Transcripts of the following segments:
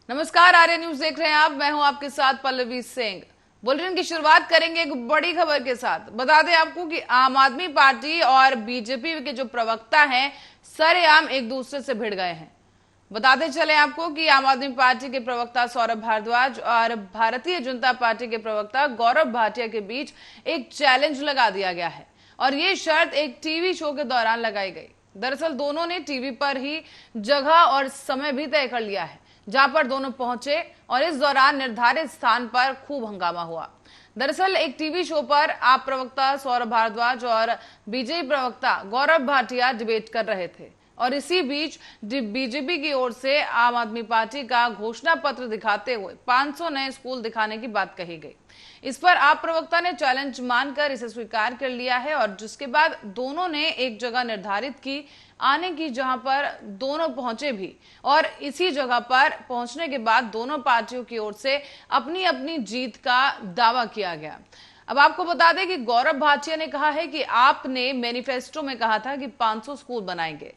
नमस्कार, आर्य न्यूज देख रहे हैं आप। मैं हूं आपके साथ पल्लवी सिंह। बुलेटिन की शुरुआत करेंगे एक बड़ी खबर के साथ। बता दें आपको कि आम आदमी पार्टी और बीजेपी के जो प्रवक्ता हैं सरेआम एक दूसरे से भिड़ गए हैं। बताते चले आपको कि आम आदमी पार्टी के प्रवक्ता सौरभ भारद्वाज और भारतीय जनता पार्टी के प्रवक्ता गौरव भाटिया के बीच एक चैलेंज लगा दिया गया है और ये शर्त एक टीवी शो के दौरान लगाई गई। दरअसल दोनों ने टीवी पर ही जगह और समय भी तय कर लिया है जहां पर दोनों पहुंचे और इस दौरान निर्धारित स्थान पर खूब हंगामा हुआ। दरअसल एक टीवी शो पर आप प्रवक्ता सौरभ भारद्वाज और बीजेपी प्रवक्ता गौरव भाटिया डिबेट कर रहे थे और इसी बीच बीजेपी की ओर से आम आदमी पार्टी का घोषणा पत्र दिखाते हुए 500 नए स्कूल दिखाने की बात कही गई। इस पर आप प्रवक्ता ने चैलेंज मानकर इसे स्वीकार कर लिया है और जिसके बाद दोनों ने एक जगह निर्धारित की आने की जहां पर दोनों पहुंचे भी और इसी जगह पर पहुंचने के बाद दोनों पार्टियों की ओर से अपनी अपनी जीत का दावा किया गया। अब आपको बता दें कि गौरव भाटिया ने कहा है कि आपने मैनिफेस्टो में कहा था कि 500 स्कूल बनाएंगे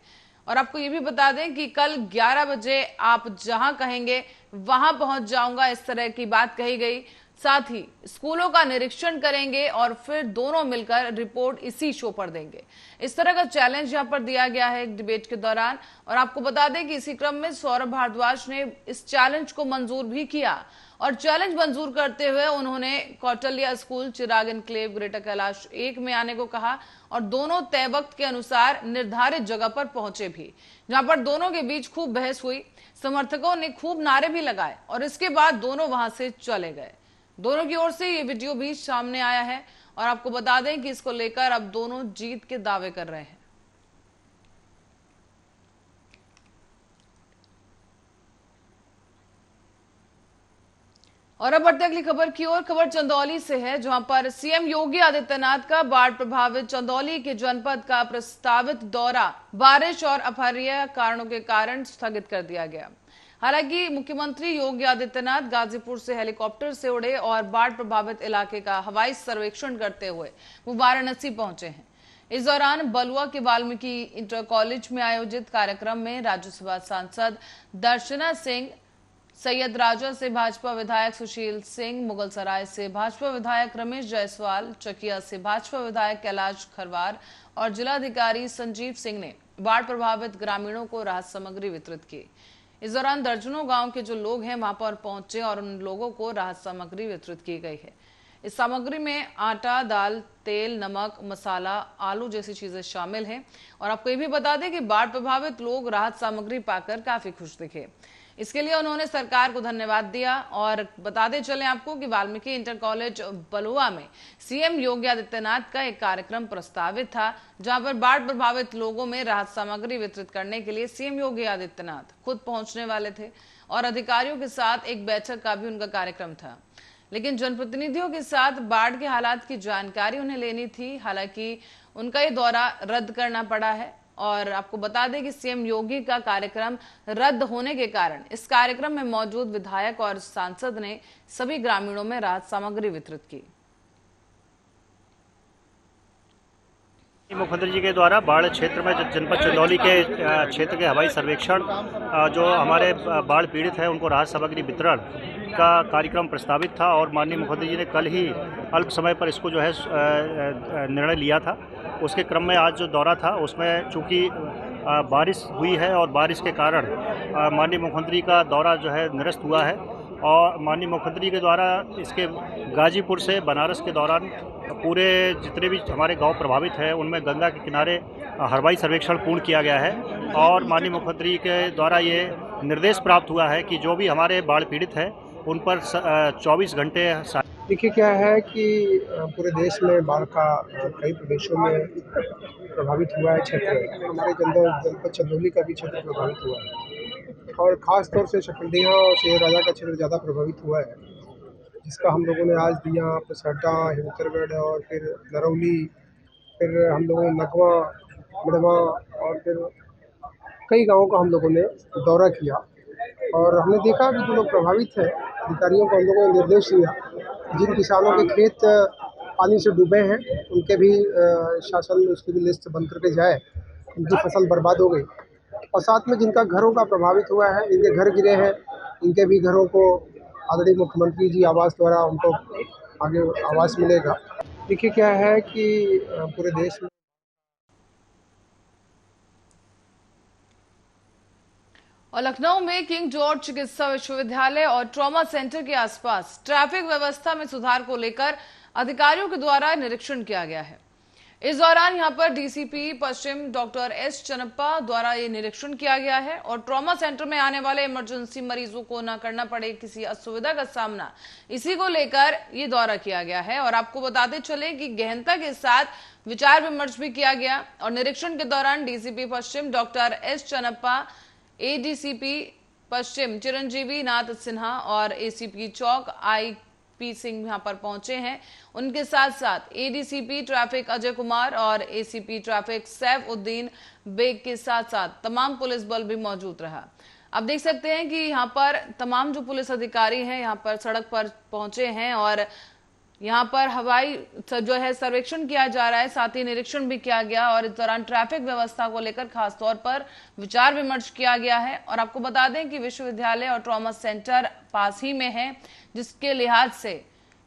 और आपको ये भी बता दें कि कल 11 बजे आप जहां कहेंगे वहां पहुंच जाऊंगा, इस तरह की बात कही गई। साथ ही स्कूलों का निरीक्षण करेंगे और फिर दोनों मिलकर रिपोर्ट इसी शो पर देंगे। इस तरह का चैलेंज यहां पर दिया गया है एक डिबेट के दौरान। और आपको बता दें कि इसी क्रम में सौरभ भारद्वाज ने इस चैलेंज को मंजूर भी किया और चैलेंज मंजूर करते हुए उन्होंने कौटल्या स्कूल, चिराग एनक्लेव, ग्रेटर कैलाश 1 में आने को कहा और दोनों तय वक्त के अनुसार निर्धारित जगह पर पहुंचे भी, जहां पर दोनों के बीच खूब बहस हुई। समर्थकों ने खूब नारे भी लगाए और इसके बाद दोनों वहां से चले गए। दोनों की ओर से ये वीडियो भी सामने आया है और आपको बता दें कि इसको लेकर अब दोनों जीत के दावे कर रहे हैं। और अब बढ़ते अगली खबर की ओर। खबर चंदौली से है जहां पर सीएम योगी आदित्यनाथ का बाढ़ प्रभावित चंदौली के जनपद का प्रस्तावित दौरा बारिश और अपरिहार्य कारणों के कारण स्थगित कर दिया गया। हालांकि मुख्यमंत्री योगी आदित्यनाथ गाजीपुर से हेलीकॉप्टर से उड़े और बाढ़ प्रभावित इलाके का हवाई सर्वेक्षण करते हुए वो वाराणसी पहुंचे हैं। इस दौरान बलुआ के वाल्मीकि इंटर कॉलेज में आयोजित कार्यक्रम में राज्यसभा सांसद दर्शना सिंह, सैयद राजा से भाजपा विधायक सुशील सिंह, मुगलसराय से भाजपा विधायक रमेश जायसवाल, चकिया से भाजपा विधायक कैलाश खरवार और जिलाधिकारी संजीव सिंह ने बाढ़ प्रभावित ग्रामीणों को राहत सामग्री वितरित की। इस दौरान दर्जनों गांव के जो लोग हैं वहां पर पहुंचे और उन लोगों को राहत सामग्री वितरित की गई है। इस सामग्री में आटा, दाल, तेल, नमक, मसाला, आलू जैसी चीजें शामिल हैं। और आपको ये भी बता दें कि बाढ़ प्रभावित लोग राहत सामग्री पाकर काफी खुश दिखे। इसके लिए उन्होंने सरकार को धन्यवाद दिया। और बताते चले आपको कि वाल्मीकि इंटर कॉलेज बलुआ में सीएम योगी आदित्यनाथ का एक कार्यक्रम प्रस्तावित था जहां पर बाढ़ प्रभावित लोगों में राहत सामग्री वितरित करने के लिए सीएम योगी आदित्यनाथ खुद पहुंचने वाले थे और अधिकारियों के साथ एक बैठक का भी उनका कार्यक्रम था। लेकिन जनप्रतिनिधियों के साथ बाढ़ के हालात की जानकारी उन्हें लेनी थी। हालांकि उनका ये दौरा रद्द करना पड़ा है। और आपको बता दें कि सीएम योगी का कार्यक्रम रद्द होने के कारण इस कार्यक्रम में मौजूद विधायक और सांसद ने सभी ग्रामीणों में राहत सामग्री वितरित की। मुख्यमंत्री जी के द्वारा बाढ़ क्षेत्र में जनपद चंदौली के क्षेत्र के हवाई सर्वेक्षण, जो हमारे बाढ़ पीड़ित हैं उनको राहत सामग्री वितरण का कार्यक्रम प्रस्तावित था और माननीय मुख्यमंत्री जी ने कल ही अल्प समय पर इसको जो है निर्णय लिया था। उसके क्रम में आज जो दौरा था उसमें चूँकि बारिश हुई है और बारिश के कारण माननीय मुख्यमंत्री का दौरा जो है निरस्त हुआ है और माननीय मुख्यमंत्री के द्वारा इसके गाजीपुर से बनारस के दौरान पूरे जितने भी हमारे गांव प्रभावित हैं उनमें गंगा के किनारे हवाई सर्वेक्षण पूर्ण किया गया है और माननीय मुख्यमंत्री के द्वारा ये निर्देश प्राप्त हुआ है कि जो भी हमारे बाढ़ पीड़ित हैं उन पर 24 घंटे। देखिए क्या है कि पूरे देश में बाढ़ का कई प्रदेशों में प्रभावित हुआ है क्षेत्र। हमारे जनपद चंदौली का भी क्षेत्र प्रभावित हुआ है और ख़ास तौर से चकंडिया और शेर राजा का क्षेत्र ज़्यादा प्रभावित हुआ है, जिसका हम लोगों ने आज दिया, पसड्डा, हिमतरगढ़ और फिर नरौली, फिर हम लोगों ने नगवा, मड़वा और फिर कई गाँवों का हम लोगों ने दौरा किया और हमने देखा कि जो लोग प्रभावित हैं अधिकारियों को हम लोगों ने निर्देश दिया जिन किसानों के खेत पानी से डूबे हैं उनके भी शासन में उसकी भी लिस्ट बन करके जाए, उनकी फसल बर्बाद हो गई और साथ में जिनका घरों का प्रभावित हुआ है, जिनके घर गिरे हैं इनके भी घरों को आदरणीय मुख्यमंत्री जी आवास द्वारा उनको आगे आवास मिलेगा। देखिए क्या है कि पूरे देश में और लखनऊ में किंग जॉर्ज चिकित्सा विश्वविद्यालय और ट्रॉमा सेंटर के आसपास ट्रैफिक व्यवस्था में सुधार को लेकर अधिकारियों के द्वारा निरीक्षण किया गया है। इस दौरान यहां पर डीसीपी पश्चिम डॉक्टर एस चन्नप्पा द्वारा ये निरीक्षण किया गया है और ट्रॉमा सेंटर में आने वाले इमरजेंसी मरीजों को न करना पड़े किसी असुविधा का सामना, इसी को लेकर ये दौरा किया गया है। और आपको बताते चले कि गहनता के साथ विचार विमर्श भी किया गया और निरीक्षण के दौरान डीसीपी पश्चिम डॉक्टर एस चन्नप्पा, एडीसीपी पश्चिम चिरंजीवी नाथ सिन्हा और एसीपी चौक पी सिंह यहां पर पहुंचे हैं। उनके साथ साथ एडीसीपी ट्रैफिक अजय कुमार और ACP traffic Saifuddin Beg के साथ साथ तमाम पुलिस बल भी मौजूद रहा। अब देख सकते हैं कि यहां पर तमाम जो पुलिस अधिकारी हैं यहां पर सड़क पर पहुंचे हैं और यहां पर हवाई जो है सर्वेक्षण किया जा रहा है, साथ ही निरीक्षण भी किया गया और इस दौरान ट्रैफिक व्यवस्था को लेकर खास तौर पर विचार विमर्श किया गया है। और आपको बता दें कि विश्वविद्यालय और ट्रॉमा सेंटर पास ही में है, जिसके लिहाज से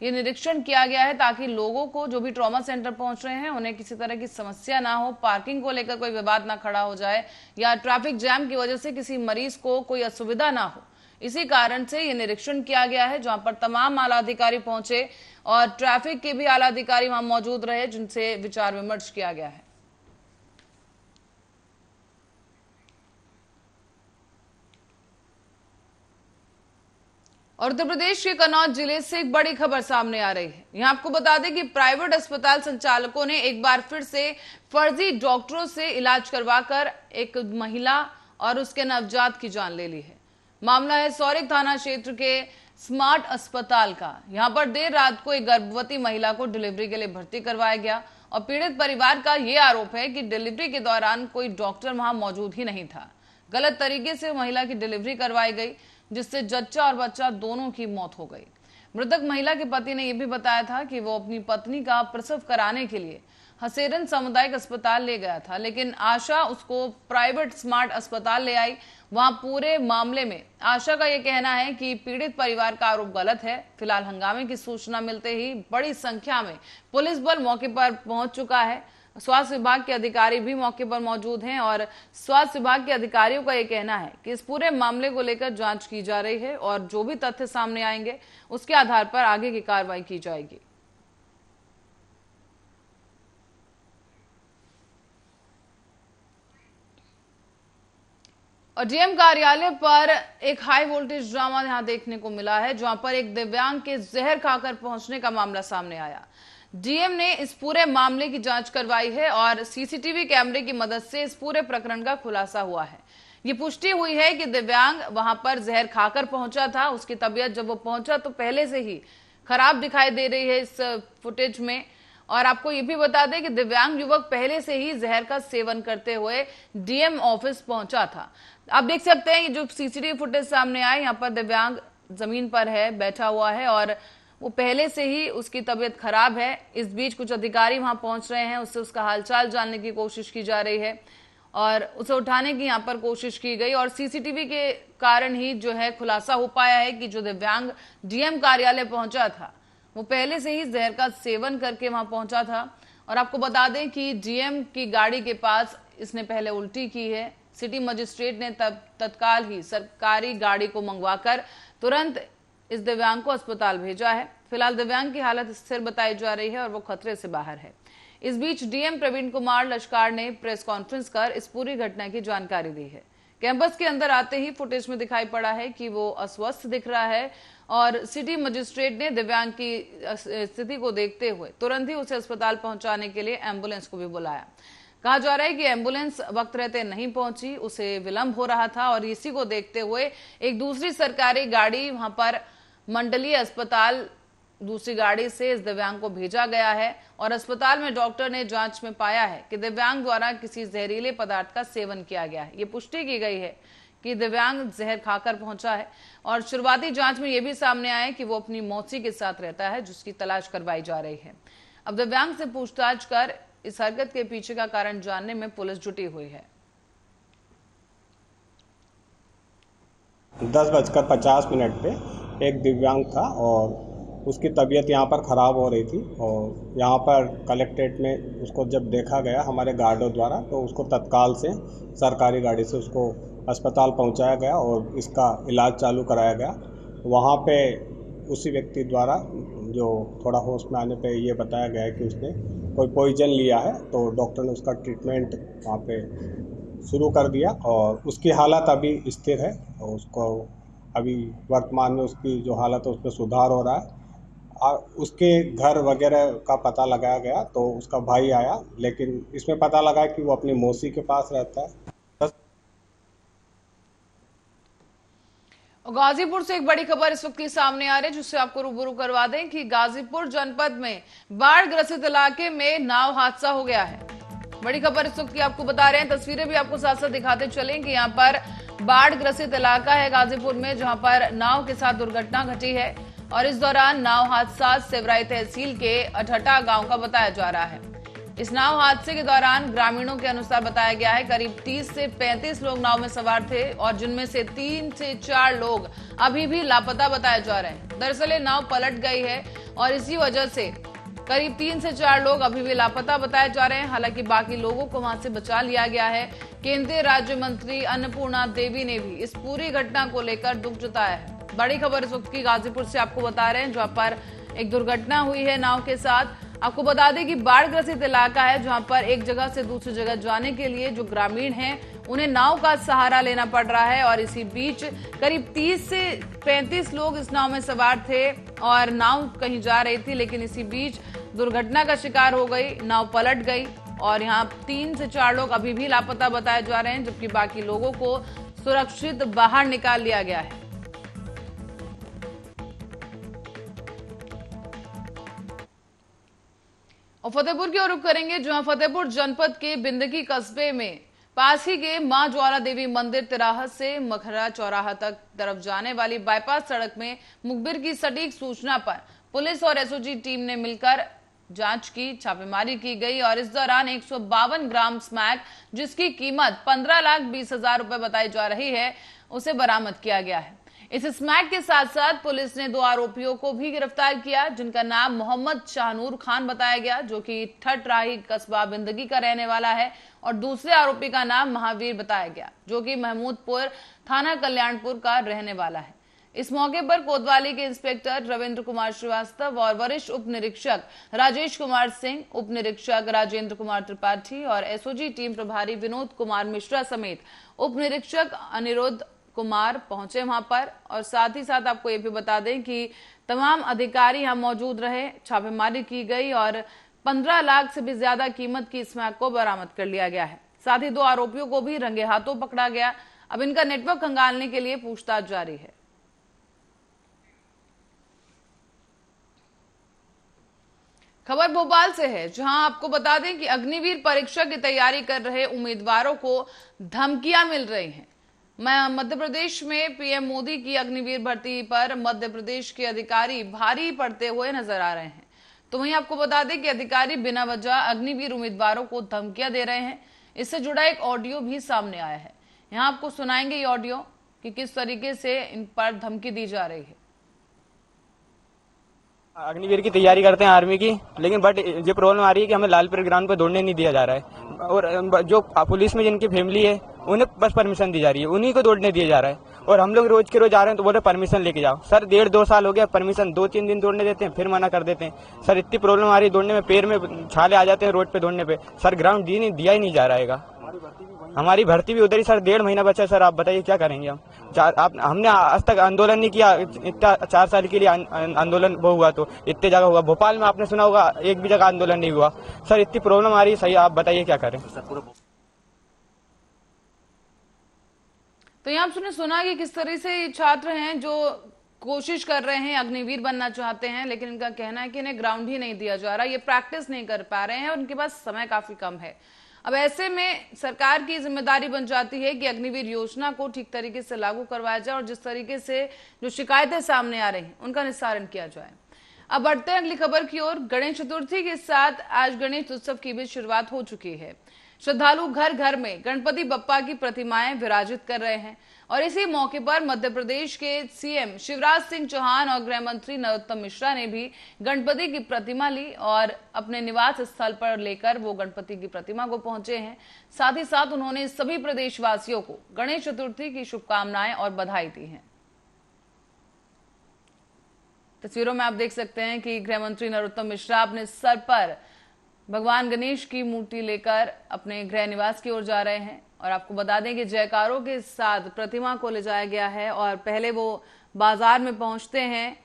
ये निरीक्षण किया गया है ताकि लोगों को जो भी ट्रॉमा सेंटर पहुंच रहे हैं उन्हें किसी तरह की समस्या ना हो, पार्किंग को लेकर कोई विवाद ना खड़ा हो जाए या ट्रैफिक जैम की वजह से किसी मरीज को कोई असुविधा ना हो। इसी कारण से ये निरीक्षण किया गया है, जहां पर तमाम आला अधिकारी पहुंचे और ट्रैफिक के भी आला अधिकारी वहां मौजूद रहे, जिनसे विचार विमर्श किया गया है। और उत्तर प्रदेश के कन्नौज जिले से एक बड़ी खबर सामने आ रही है। यहां आपको बता दें कि प्राइवेट अस्पताल संचालकों ने एक बार फिर से फर्जी डॉक्टरों से इलाज करवाकर एक महिला और उसके नवजात की जान ले ली है। मामला है सौरिक थाना क्षेत्र के स्मार्ट अस्पताल का। यहां पर देर रात को एक गर्भवती महिला को डिलीवरी के लिए भर्ती करवाया गया और पीड़ित परिवार का यह आरोप है कि डिलीवरी के दौरान कोई डॉक्टर वहां मौजूद ही नहीं था। गलत तरीके से महिला की डिलीवरी करवाई गई, जिससे जच्चा और बच्चा दोनों की मौत हो गई। मृतक महिला के पति ने यह भी बताया था कि वो अपनी पत्नी का प्रसव कराने के लिए हसेरन सामुदायिक अस्पताल ले गया था, लेकिन आशा उसको प्राइवेट स्मार्ट अस्पताल ले आई। वहां पूरे मामले में आशा का यह कहना है कि पीड़ित परिवार का आरोप गलत है। फिलहाल हंगामे की सूचना मिलते ही बड़ी संख्या में पुलिस बल मौके पर पहुंच चुका है। स्वास्थ्य विभाग के अधिकारी भी मौके पर मौजूद हैं और स्वास्थ्य विभाग के अधिकारियों का यह कहना है कि इस पूरे मामले को लेकर जांच की जा रही है और जो भी तथ्य सामने आएंगे उसके आधार पर आगे की कार्रवाई की जाएगी। और डीएम कार्यालय पर एक हाई वोल्टेज ड्रामा यहां देखने को मिला है, जहां पर एक दिव्यांग के जहर खाकर पहुंचने का मामला सामने आया। डीएम ने इस पूरे मामले की जांच करवाई है और सीसीटीवी कैमरे की मदद से इस पूरे प्रकरण का खुलासा हुआ है। ये पुष्टि हुई है कि दिव्यांग वहां पर जहर खाकर पहुंचा था। उसकी तबीयत जब वो पहुंचा तो पहले से ही खराब दिखाई दे रही है इस फुटेज में। और आपको ये भी बता दें कि दिव्यांग युवक पहले से ही जहर का सेवन करते हुए डीएम ऑफिस पहुंचा था। आप देख सकते हैं ये जो सीसीटीवी फुटेज सामने आए, यहाँ पर दिव्यांग जमीन पर है, बैठा हुआ है और वो पहले से ही उसकी तबीयत खराब है। इस बीच कुछ अधिकारी वहां पहुंच रहे हैं, उससे उसका हालचाल जानने की कोशिश की जा रही है और उसे उठाने की यहाँ पर कोशिश की गई और सीसीटीवी के कारण ही जो है खुलासा हो पाया है कि जो दिव्यांग डीएम कार्यालय पहुंचा था वो पहले से ही जहर का सेवन करके वहां पहुंचा था। और आपको बता दें कि डीएम की गाड़ी के पास इसने पहले उल्टी की है। सिटी मजिस्ट्रेट ने तत्काल ही सरकारी गाड़ी को मंगवाकर तुरंत इस दिव्यांग को अस्पताल भेजा है। फिलहाल दिव्यांग की हालत स्थिर बताई जा रही है और वो खतरे से बाहर है। इस बीच डीएम प्रवीण कुमार लश्कार ने प्रेस कॉन्फ्रेंस कर इस पूरी घटना की जानकारी दी है। कैंपस के अंदर आते ही फुटेज में दिखाई पड़ा है कि वो अस्वस्थ दिख रहा है और सिटी मजिस्ट्रेट ने दिव्यांग की स्थिति को देखते हुए तुरंत ही उसे अस्पताल पहुंचाने के लिए एम्बुलेंस को भी बुलाया। कहा जा रहा है कि एम्बुलेंस वक्त रहते नहीं पहुंची, उसे विलंब हो रहा था और इसी को देखते हुए एक दूसरी सरकारी गाड़ी वहां पर मंडलीय अस्पताल दूसरी गाड़ी से इस दिव्यांग को भेजा गया है और अस्पताल में डॉक्टर ने जांच में पाया है कि दिव्यांग द्वारा किसी जहरीले पदार्थ का सेवन किया गया है। ये पुष्टि की गई है कि दिव्यांग जहर खाकर पहुंचा है और शुरुआती जांच में यह भी सामने आया कि वो अपनी मौसी के साथ रहता है, जिसकी तलाश करवाई जा रही है। अब दिव्यांग से पूछताछ कर इस हरकत के पीछे का कारण जानने में पुलिस जुटी हुई है। 10:50 पे एक दिव्यांग था और उसकी तबीयत यहाँ पर ख़राब हो रही थी और यहाँ पर कलेक्ट्रेट में उसको जब देखा गया हमारे गार्डों द्वारा तो उसको तत्काल से सरकारी गाड़ी से उसको अस्पताल पहुँचाया गया और इसका इलाज चालू कराया गया। वहाँ पे उसी व्यक्ति द्वारा जो थोड़ा होश में आने पे ये बताया गया है कि उसने कोई पॉइजन लिया है, तो डॉक्टर ने उसका ट्रीटमेंट वहाँ पे शुरू कर दिया और उसकी हालत अभी स्थिर है और उसको अभी वर्तमान में उसकी जो हालत है उसमें सुधार हो रहा है। उसके घर वगैरह का पता लगाया गया तो उसका भाई आया, लेकिन इसमें पता लगा कि वो अपनी मौसी के पास रहता है। गाजीपुर से एक बड़ी खबर इस वक्त की सामने आ रही है जिससे आपको रूबरू करवा दें कि गाजीपुर जनपद में बाढ़ ग्रसित इलाके में नाव हादसा हो गया है। बड़ी खबर इस वक्त की आपको बता रहे हैं, तस्वीरें भी आपको साथ साथ दिखाते चलेंगे। यहाँ पर बाढ़ ग्रसित इलाका है गाजीपुर में, जहां पर नाव के साथ दुर्घटना घटी है और इस दौरान नाव हादसा सेवराई तहसील के अठटा गांव का बताया जा रहा है। इस नाव हादसे के दौरान ग्रामीणों के अनुसार बताया गया है करीब 30 से 35 लोग नाव में सवार थे और जिनमें से 3 से 4 लोग अभी भी लापता बताए जा रहे हैं। दरअसल ये नाव पलट गई है और इसी वजह से करीब 3 से 4 लोग अभी भी लापता बताए जा रहे हैं। हालांकि बाकी लोगों को वहां से बचा लिया गया है। केंद्रीय राज्य मंत्री अन्नपूर्णा देवी ने भी इस पूरी घटना को लेकर दुख जताया है। बड़ी खबर इस वक्त की गाजीपुर से आपको बता रहे हैं, जहां पर एक दुर्घटना हुई है नाव के साथ। आपको बता दें कि बाढ़ ग्रसित इलाका है जहां पर एक जगह से दूसरी जगह जाने के लिए जो ग्रामीण हैं उन्हें नाव का सहारा लेना पड़ रहा है और इसी बीच करीब 30 से 35 लोग इस नाव में सवार थे और नाव कहीं जा रही थी, लेकिन इसी बीच दुर्घटना का शिकार हो गई, नाव पलट गई और यहाँ 3 से 4 लोग अभी भी लापता बताए जा रहे हैं, जबकि बाकी लोगों को सुरक्षित बाहर निकाल लिया गया है। और फतेहपुर की ओर रुख करेंगे, जहां फतेहपुर जनपद के बिंदगी कस्बे में पास ही के मां ज्वाला देवी मंदिर तिराहा से मखरा चौराहा तक तरफ जाने वाली बाईपास सड़क में मुखबिर की सटीक सूचना पर पुलिस और एसओजी टीम ने मिलकर जांच की, छापेमारी की गई और इस दौरान 152 ग्राम स्मैक जिसकी कीमत 15,20,000 रुपए बताई जा रही है उसे बरामद किया गया है। इस स्मैक के साथ साथ पुलिस ने 2 आरोपियों को भी गिरफ्तार किया, जिनका नाम मोहम्मद शाहनूर खान बताया गया जो कि ठठराही कस्बा बिंदगी का रहने वाला है और दूसरे आरोपी का नाम महावीर बताया गया जो कि महमूदपुर थाना कल्याणपुर का रहने वाला है। इस मौके पर कोतवाली के इंस्पेक्टर रविंद्र कुमार श्रीवास्तव और वरिष्ठ उप निरीक्षक राजेश कुमार सिंह, उप निरीक्षक राजेंद्र कुमार त्रिपाठी और एसओजी टीम प्रभारी विनोद कुमार मिश्रा समेत उप निरीक्षक अनिरुद्ध कुमार पहुंचे वहां पर। और साथ ही साथ आपको ये भी बता दें कि तमाम अधिकारी यहां मौजूद रहे, छापेमारी की गई और 15 लाख से भी ज्यादा कीमत की स्मैक को बरामद कर लिया गया है। साथ ही 2 आरोपियों को भी रंगे हाथों पकड़ा गया। अब इनका नेटवर्क खंगालने के लिए पूछताछ जारी है। खबर भोपाल से है, जहां आपको बता दें कि अग्निवीर परीक्षा की तैयारी कर रहे उम्मीदवारों को धमकियां मिल रही हैं। मध्य प्रदेश में पीएम मोदी की अग्निवीर भर्ती पर मध्य प्रदेश के अधिकारी भारी पड़ते हुए नजर आ रहे हैं। तो वहीं आपको बता दें कि अधिकारी बिना वजह अग्निवीर उम्मीदवारों को धमकियां दे रहे हैं। इससे जुड़ा एक ऑडियो भी सामने आया है, यहां आपको सुनाएंगे ये ऑडियो कि किस तरीके से इन पर धमकी दी जा रही है। अग्निवीर की तैयारी करते हैं आर्मी की, लेकिन बट ये प्रॉब्लम आ रही है कि हमें लालपुर ग्राउंड पे दौड़ने नहीं दिया जा रहा है और जो पुलिस में जिनकी फैमिली है उन्हें बस परमिशन दी जा रही है, उन्हीं को दौड़ने दिया जा रहा है और हम लोग रोज के रोज आ रहे हैं तो बोल रहे परमिशन लेके जाओ। सर 1.5-2 साल हो गया, परमिशन 2-3 दिन दौड़ने देते हैं फिर मना कर देते हैं। सर इतनी प्रॉब्लम आ रही है दौड़ने में, पैर में छाले आ जाते हैं रोड पे दौड़ने पे। सर ग्राउंड दिया ही नहीं जा रहा है। हमारी भर्ती भी उधर ही सर 1.5 महीना बचा है। सर आप बताइए क्या करेंगे हम? हमने आज तक आंदोलन नहीं किया, इतना 4 साल के लिए आंदोलन वो हुआ तो इतने जगह हुआ। भोपाल में आपने सुना होगा एक भी जगह आंदोलन नहीं हुआ। सर इतनी प्रॉब्लम आ रही है, सही आप बताइए क्या करें? तो यहाँ आपने सुना कि किस तरह से ये छात्र हैं जो कोशिश कर रहे हैं, अग्निवीर बनना चाहते हैं, लेकिन इनका कहना है कि इन्हें ग्राउंड ही नहीं दिया जा रहा, ये प्रैक्टिस नहीं कर पा रहे हैं और उनके पास समय काफी कम है। अब ऐसे में सरकार की जिम्मेदारी बन जाती है कि अग्निवीर योजना को ठीक तरीके से लागू करवाया जाए और जिस तरीके से जो शिकायतें सामने आ रही हैं उनका निस्तारण किया जाए। अब बढ़ते हैं अगली खबर की ओर। गणेश चतुर्थी के साथ आज गणेश उत्सव की भी शुरुआत हो चुकी है। श्रद्धालु घर घर में गणपति बप्पा की प्रतिमाएं विराजित कर रहे हैं। और इसी मौके पर मध्य प्रदेश के सीएम शिवराज सिंह चौहान और गृह मंत्री नरोत्तम मिश्रा ने भी गणपति की प्रतिमा ली और अपने निवास स्थल पर लेकर वो गणपति की प्रतिमा को पहुंचे हैं। साथ ही साथ उन्होंने सभी प्रदेशवासियों को गणेश चतुर्थी की शुभकामनाएं और बधाई दी हैं। तस्वीरों में आप देख सकते हैं कि गृह मंत्री नरोत्तम मिश्रा अपने सर पर भगवान गणेश की मूर्ति लेकर अपने गृह निवास की ओर जा रहे हैं। और आपको बता दें कि जयकारों के साथ प्रतिमा को ले जाया गया है और पहले वो बाजार में पहुंचते हैं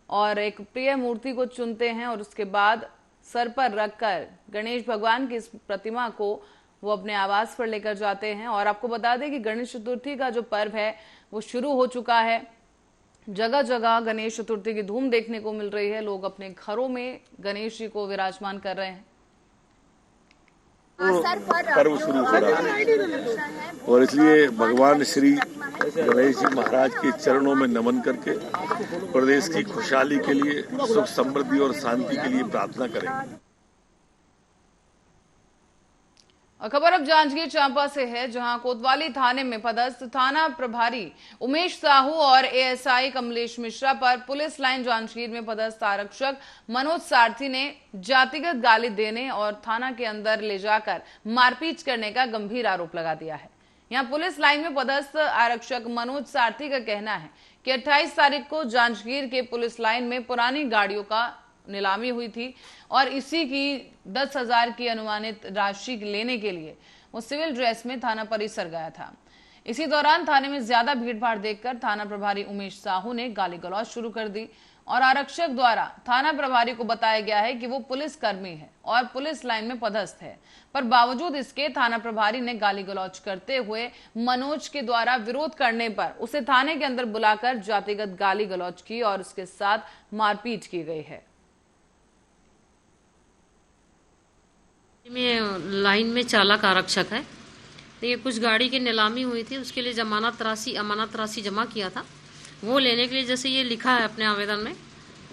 और एक प्रिय मूर्ति को चुनते हैं और उसके बाद सर पर रखकर गणेश भगवान की इस प्रतिमा को वो अपने आवास पर लेकर जाते हैं। और आपको बता दें कि गणेश चतुर्थी का जो पर्व है वो शुरू हो चुका है। जगह जगह गणेश चतुर्थी की धूम देखने को मिल रही है। लोग अपने घरों में गणेश जी को विराजमान कर रहे हैं। पर्व शुरू हो रहा है और इसलिए भगवान श्री गणेश जी महाराज के चरणों में नमन करके प्रदेश की खुशहाली के लिए, सुख समृद्धि और शांति के लिए प्रार्थना करें। और खबर अब जांजगीर चांपा से है, जहां कोतवाली थाने में पदस्थ थाना प्रभारी उमेश साहू और एएसआई कमलेश मिश्रा पर पुलिस लाइन जांजगीर में पदस्थ आरक्षक मनोज सारथी ने जातिगत गाली देने और थाना के अंदर ले जाकर मारपीट करने का गंभीर आरोप लगा दिया है। यहां पुलिस लाइन में पदस्थ आरक्षक मनोज सारथी का कहना है कि 28 तारीख को जांजगीर के पुलिस लाइन में पुरानी गाड़ियों का नीलामी हुई थी और इसी की 10,000 की अनुमानित राशि लेने के लिए वो सिविल ड्रेस में थाना परिसर गया था। इसी दौरान थाने में ज्यादा भीड़भाड़ देखकर थाना प्रभारी उमेश साहू ने गाली गलौज शुरू कर दी और आरक्षक द्वारा थाना प्रभारी को बताया गया है कि वो पुलिस कर्मी है और पुलिस लाइन में पदस्थ है, पर बावजूद इसके थाना प्रभारी ने गाली गलौज करते हुए मनोज के द्वारा विरोध करने पर उसे थाने के अंदर बुलाकर जातिगत गाली गलौज की और उसके साथ मारपीट की गई है। में लाइन में चालक आरक्षक है। देखिए, कुछ गाड़ी की नीलामी हुई थी, उसके लिए अमानत राशि जमा किया था। वो लेने के लिए जैसे ये लिखा है अपने आवेदन में,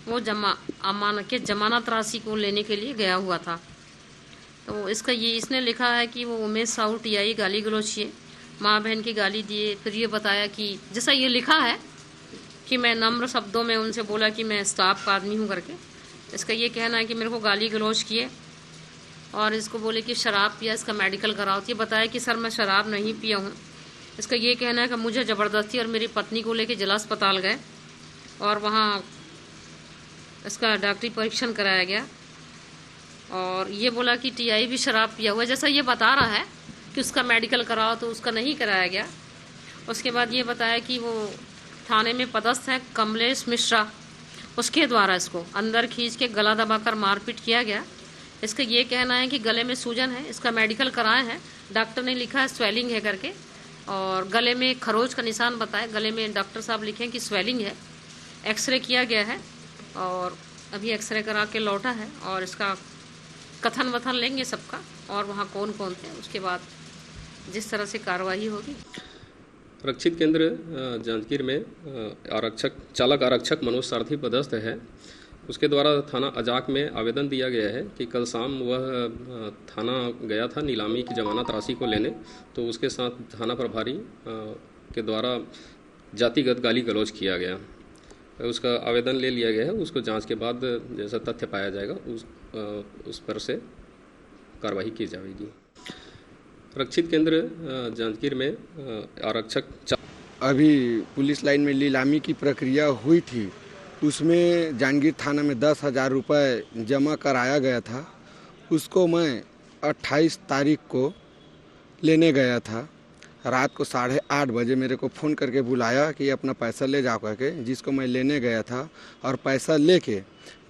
वो जमानत राशि को लेने के लिए गया हुआ था। तो इसने लिखा है कि वो उमेश साहू टीआई गाली गलौज किए, माँ बहन की गाली दिए। फिर ये बताया कि जैसा ये लिखा है कि मैं नम्र शब्दों में उनसे बोला कि मैं स्टाफ का आदमी हूँ करके। इसका ये कहना है कि मेरे को गाली गलौज किए और इसको बोले कि शराब पिया, इसका मेडिकल कराओ। ये बताया कि सर मैं शराब नहीं पिया हूँ। इसका ये कहना है कि मुझे ज़बरदस्ती और मेरी पत्नी को लेके जिला अस्पताल गए और वहाँ इसका डॉक्टरी परीक्षण कराया गया और ये बोला कि टीआई भी शराब पिया हुआ है। जैसा ये बता रहा है कि उसका मेडिकल कराओ, तो उसका नहीं कराया गया। उसके बाद ये बताया कि वो थाने में पदस्थ हैं कमलेश मिश्रा, उसके द्वारा इसको अंदर खींच के गला दबाकर मारपीट किया गया। इसका ये कहना है कि गले में सूजन है, इसका मेडिकल कराए हैं, डॉक्टर ने लिखा है स्वेलिंग है करके, और गले में खरोच का निशान बताए, गले में डॉक्टर साहब लिखे हैं कि स्वेलिंग है। एक्सरे किया गया है और अभी एक्सरे करा के लौटा है और इसका कथन वथन लेंगे सबका और वहाँ कौन कौन थे, उसके बाद जिस तरह से कार्रवाई होगी। आरक्षित केंद्र जांजगीर में चालक आरक्षक मनोज सारथी पदस्थ है। उसके द्वारा थाना अजाक में आवेदन दिया गया है कि कल शाम वह थाना गया था नीलामी की जमानत राशि को लेने, तो उसके साथ थाना प्रभारी के द्वारा जातिगत गाली गलौज किया गया। उसका आवेदन ले लिया गया है, उसको जांच के बाद जैसा तथ्य पाया जाएगा उस पर से कार्रवाई की जाएगी। आरक्षित केंद्र जांजगीर में आरक्षक अभी पुलिस लाइन में नीलामी की प्रक्रिया हुई थी, उसमें जांजगीर थाना में 10,000 रुपये जमा कराया गया था। उसको मैं 28 तारीख को लेने गया था। रात को 8:30 बजे मेरे को फ़ोन करके बुलाया कि अपना पैसा ले जाओ करके, जिसको मैं लेने गया था और पैसा लेके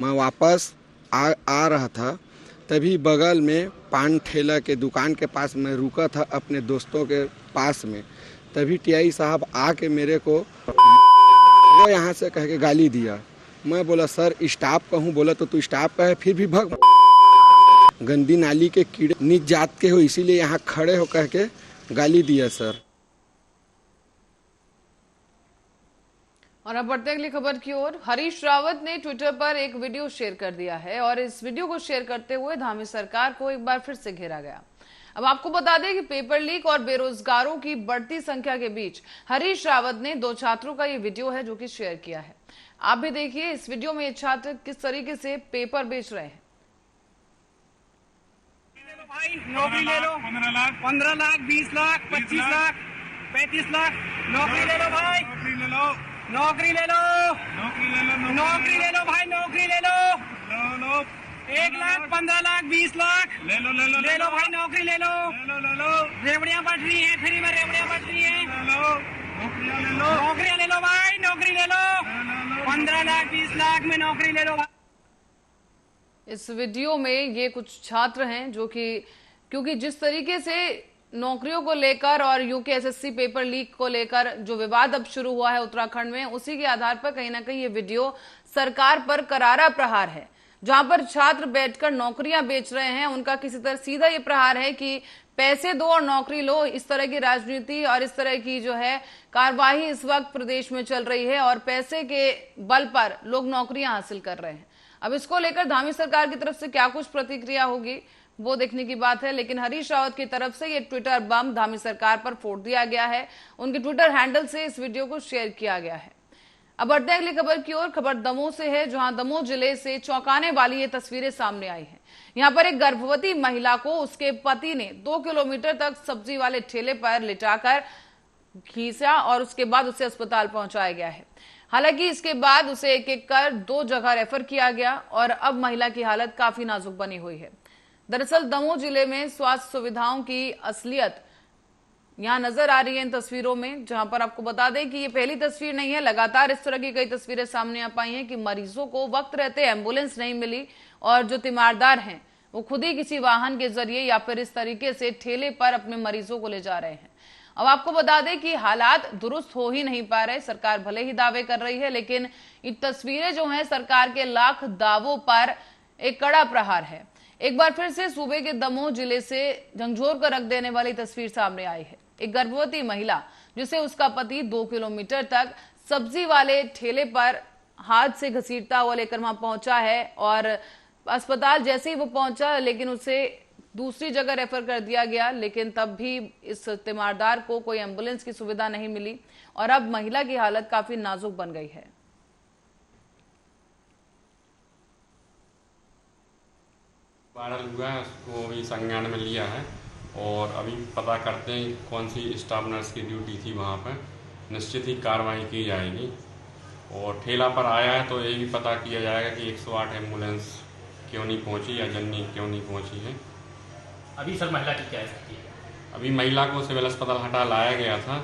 मैं वापस आ रहा था। तभी बगल में पान ठेला के दुकान के पास मैं रुका था अपने दोस्तों के पास में। तभी टीआई साहब आके मेरे को वो यहाँ से कह के गाली दिया। मैं बोला सर स्टाफ का हूँ। बोला तो तू स्टाफ का है, फिर भी भग गंदी नाली के कीड़े नीच जात के हो, इसीलिए यहाँ खड़े हो कह के गाली दिया सर। और अब बढ़ते अगली खबर की ओर। हरीश रावत ने ट्विटर पर एक वीडियो शेयर कर दिया है और इस वीडियो को शेयर करते हुए धामी सरकार को एक बार फिर से घेरा गया। अब आपको बता दें कि पेपर लीक और बेरोजगारों की बढ़ती संख्या के बीच हरीश रावत ने 2 छात्रों का ये वीडियो है जो कि शेयर किया है। आप भी देखिए इस वीडियो में ये छात्र किस तरीके से पेपर बेच रहे हैं। भाई नौकरी ले लो, 15 लाख 20 लाख 25 लाख 35 लाख नौकरी ले लो भाई, नौकरी ले लो, नौकरी ले लो, नौकरी ले लो भाई, नौकरी ले लो, 1 लाख 15 लाख 20 लाख ले लो भाई, नौकरी ले लो, रेवड़ियां बढ़ रही है, फ्री में रेवड़ियां बढ़ रही है, नौकरियां ले लो भाई, नौकरी ले लो, 15 लाख 20 लाख में नौकरी ले लो। इस वीडियो में ये कुछ छात्र हैं जो कि क्योंकि जिस तरीके से नौकरियों को लेकर और यूकेएसएससी पेपर लीक को लेकर जो विवाद अब शुरू हुआ है उत्तराखंड में, उसी के आधार पर कहीं ना कहीं ये वीडियो सरकार पर करारा प्रहार है। जहां पर छात्र बैठकर नौकरियां बेच रहे हैं, उनका किसी तरह सीधा ये प्रहार है कि पैसे दो और नौकरी लो। इस तरह की राजनीति और इस तरह की जो है कार्यवाही इस वक्त प्रदेश में चल रही है और पैसे के बल पर लोग नौकरियां हासिल कर रहे हैं। अब इसको लेकर धामी सरकार की तरफ से क्या कुछ प्रतिक्रिया होगी वो देखने की बात है, लेकिन हरीश रावत की तरफ से ये ट्विटर बम धामी सरकार पर फोड़ दिया गया है। उनके ट्विटर हैंडल से इस वीडियो को शेयर किया गया है। अब बढ़ते हैं अगली खबर की ओर। खबर दमोह से है, जहां दमोह जिले से चौंकाने वाली ये तस्वीरें सामने आई हैं। यहां पर एक गर्भवती महिला को उसके पति ने 2 किलोमीटर तक सब्जी वाले ठेले पर लिटाकर खींचा और उसके बाद उसे अस्पताल पहुंचाया गया है। हालांकि इसके बाद उसे एक एक कर 2 जगह रेफर किया गया और अब महिला की हालत काफी नाजुक बनी हुई है। दरअसल दमोह जिले में स्वास्थ्य सुविधाओं की असलियत यहां नजर आ रही है इन तस्वीरों में, जहां पर आपको बता दें कि ये पहली तस्वीर नहीं है। लगातार इस तरह की कई तस्वीरें सामने आ पाई हैं कि मरीजों को वक्त रहते एम्बुलेंस नहीं मिली और जो तीमारदार हैं वो खुद ही किसी वाहन के जरिए या फिर इस तरीके से ठेले पर अपने मरीजों को ले जा रहे हैं। अब आपको बता दें कि हालात दुरुस्त हो ही नहीं पा रहे। सरकार भले ही दावे कर रही है, लेकिन ये तस्वीरें जो हैं सरकार के लाख दावों पर एक कड़ा प्रहार है। एक बार फिर से सूबे के दमोह जिले से झंझोर कर रख देने वाली तस्वीर सामने आई है। एक गर्भवती महिला जिसे उसका पति 2 किलोमीटर तक सब्जी वाले ठेले पर हाथ से घसीटता हुआ लेकर वहां पहुंचा है और अस्पताल जैसे ही वो पहुंचा लेकिन उसे दूसरी जगह रेफर कर दिया गया, लेकिन तब भी इस तीमारदार को कोई एम्बुलेंस की सुविधा नहीं मिली और अब महिला की हालत काफी नाजुक बन गई है। वायरल हुआ है, उसको अभी संज्ञान में लिया है और अभी पता करते हैं कौन सी स्टाफ नर्स की ड्यूटी थी वहाँ पर। निश्चित ही कार्रवाई की जाएगी और ठेला पर आया है तो ये भी पता किया जाएगा कि 108 एम्बुलेंस क्यों नहीं पहुँची या जननी क्यों नहीं पहुँची है। अभी सर महिला की क्या स्थिति है? अभी महिला को सिविल अस्पताल हटा लाया गया था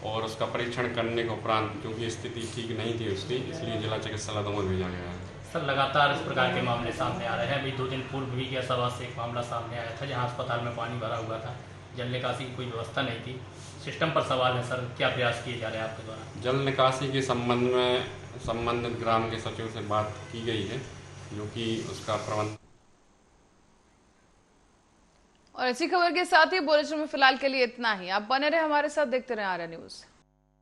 और उसका परीक्षण करने के उपरांत क्योंकि स्थिति ठीक नहीं थी उसकी, इसलिए जिला चिकित्सालय दमोह भेजा गया है। सर लगातार इस प्रकार के मामले सामने आ रहे हैं। अभी 2 दिन पूर्व भी गैसाबाद से एक मामला सामने आया था जहां अस्पताल में पानी भरा हुआ था, जल निकासी की कोई व्यवस्था नहीं थी। सिस्टम पर सवाल है सर, क्या प्रयास किए जा रहे हैं आपके द्वारा? जल निकासी के संबंध में संबंधित ग्राम के सचिव से बात की गई है जो कि उसका प्रबंध। और इसी खबर के साथ ही बुलेटिन में फिलहाल के लिए इतना ही। आप बने रहे हमारे साथ, देखते रहे आर्या न्यूज।